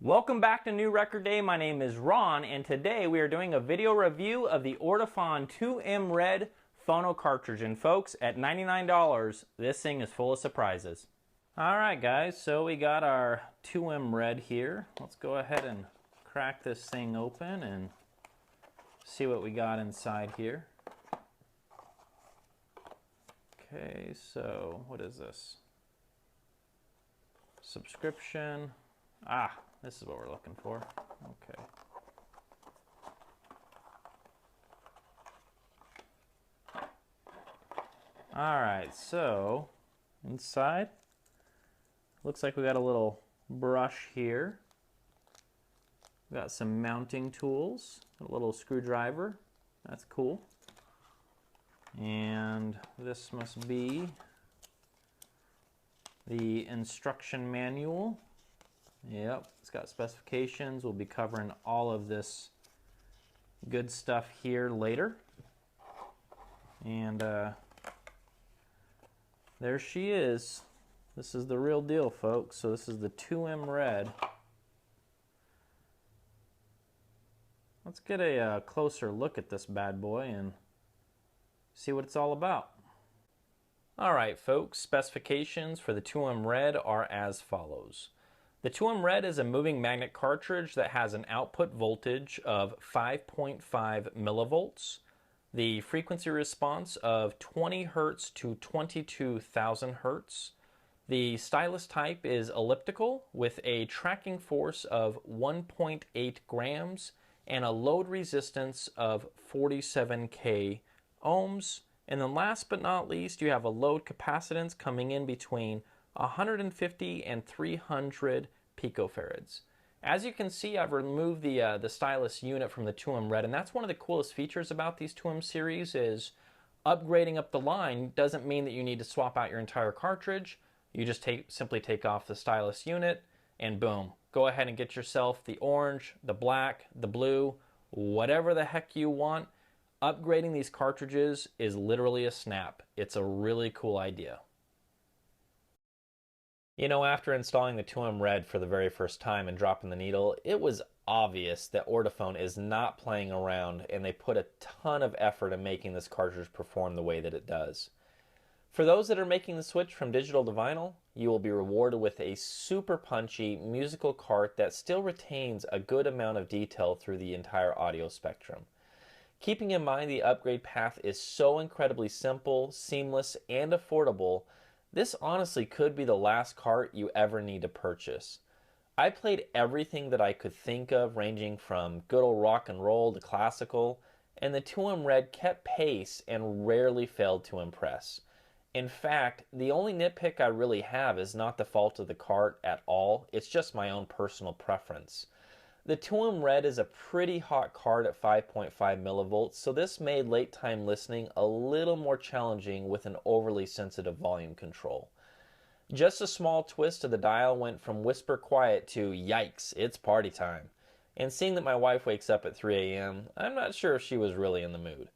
Welcome back to New Record Day. My name is Ron, and today we are doing a video review of the Ortofon 2M Red Phono cartridge. And folks, at $99, this thing is full of surprises. Alright guys, so we got our 2M Red here. Let's go ahead and crack this thing open and see what we got inside here. Okay, so what is this? Subscription. This is what we're looking for. Okay. Alright, so inside, looks like we got a little brush here. We got some mounting tools, a little screwdriver. That's cool. And this must be the instruction manual. Yep, it's got specifications. We'll be covering all of this good stuff here later. And there she is. This is the real deal, folks. So this is the 2M Red. Let's get a closer look at this bad boy and see what it's all about. Alright folks, specifications for the 2M Red are as follows. The 2M Red is a moving magnet cartridge that has an output voltage of 5.5 millivolts, the frequency response of 20 Hz to 22,000 Hz. The stylus type is elliptical with a tracking force of 1.8 grams and a load resistance of 47K ohms. And then last but not least, you have a load capacitance coming in between 150 and 300 picofarads. As you can see, I've removed the stylus unit from the 2M Red, and that's one of the coolest features about these 2M series is upgrading up the line doesn't mean that you need to swap out your entire cartridge. You just simply take off the stylus unit and boom, go ahead and get yourself the orange, the black, the blue, whatever the heck you want. Upgrading these cartridges is literally a snap. It's a really cool idea. You know, after installing the 2M Red for the very first time and dropping the needle, it was obvious that Ortofon is not playing around, and they put a ton of effort in making this cartridge perform the way that it does. For those that are making the switch from digital to vinyl, you will be rewarded with a super punchy musical cart that still retains a good amount of detail through the entire audio spectrum. Keeping in mind the upgrade path is so incredibly simple, seamless, and affordable, this honestly could be the last cart you ever need to purchase. I played everything that I could think of, ranging from good old rock and roll to classical, and the 2M Red kept pace and rarely failed to impress. In fact, the only nitpick I really have is not the fault of the cart at all, it's just my own personal preference. The 2M Red is a pretty hot card at 5.5 millivolts, so this made late time listening a little more challenging with an overly sensitive volume control. Just a small twist of the dial went from whisper quiet to yikes, it's party time. And seeing that my wife wakes up at 3 a.m., I'm not sure if she was really in the mood.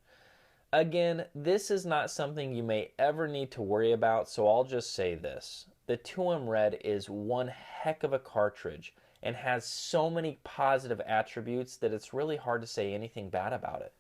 Again, this is not something you may ever need to worry about, so I'll just say this. The 2M Red is one heck of a cartridge and has so many positive attributes that it's really hard to say anything bad about it.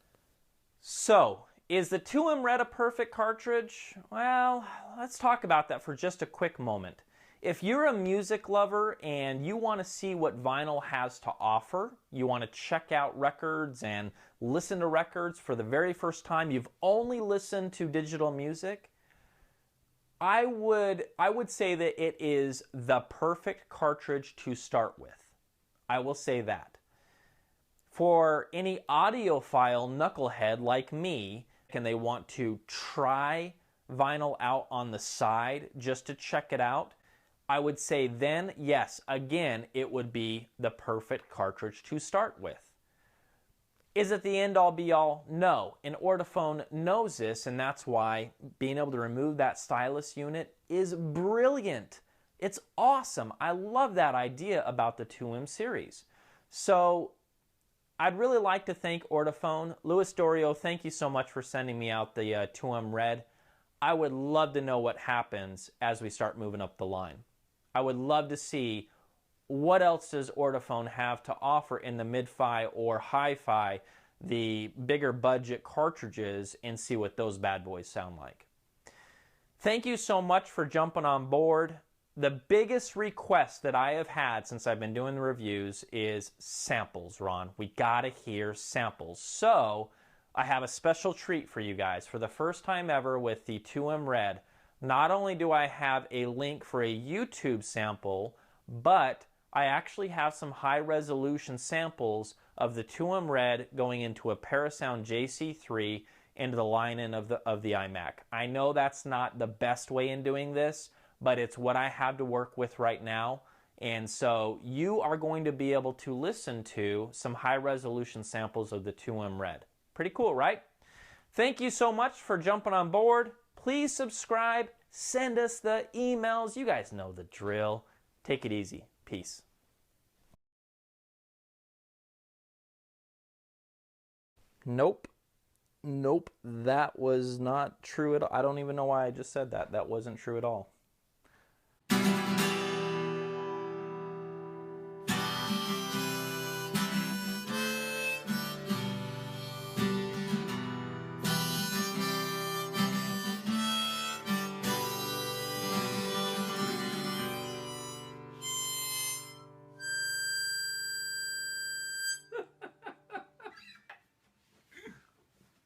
So, is the 2M Red a perfect cartridge? Well, let's talk about that for just a quick moment. If you're a music lover and you want to see what vinyl has to offer, you want to check out records and listen to records for the very first time, you've only listened to digital music, I would say that it is the perfect cartridge to start with. I will say that. For any audiophile knucklehead like me, and they want to try vinyl out on the side just to check it out, I would say then, yes, again, it would be the perfect cartridge to start with. Is it the end-all be-all? No. And Ortofon knows this, and that's why being able to remove that stylus unit is brilliant. It's awesome. I love that idea about the 2M series. So I'd really like to thank Ortofon. Louis Dorio, thank you so much for sending me out the 2M Red. I would love to know what happens as we start moving up the line. I would love to see what else does Ortofon have to offer in the mid-fi or hi-fi, the bigger budget cartridges, and see what those bad boys sound like. Thank you so much for jumping on board. The biggest request that I have had since I've been doing the reviews is samples, Ron. We gotta hear samples. So I have a special treat for you guys. For the first time ever with the 2M Red, not only do I have a link for a YouTube sample, but I actually have some high resolution samples of the 2M Red going into a Parasound JC3 into the line-in of the iMac. I know that's not the best way in doing this, but it's what I have to work with right now. And so you are going to be able to listen to some high resolution samples of the 2M Red. Pretty cool, right? Thank you so much for jumping on board. Please subscribe, send us the emails. You guys know the drill. Take it easy. Peace. Nope. Nope. That was not true at all. I don't even know why I just said that. That wasn't true at all.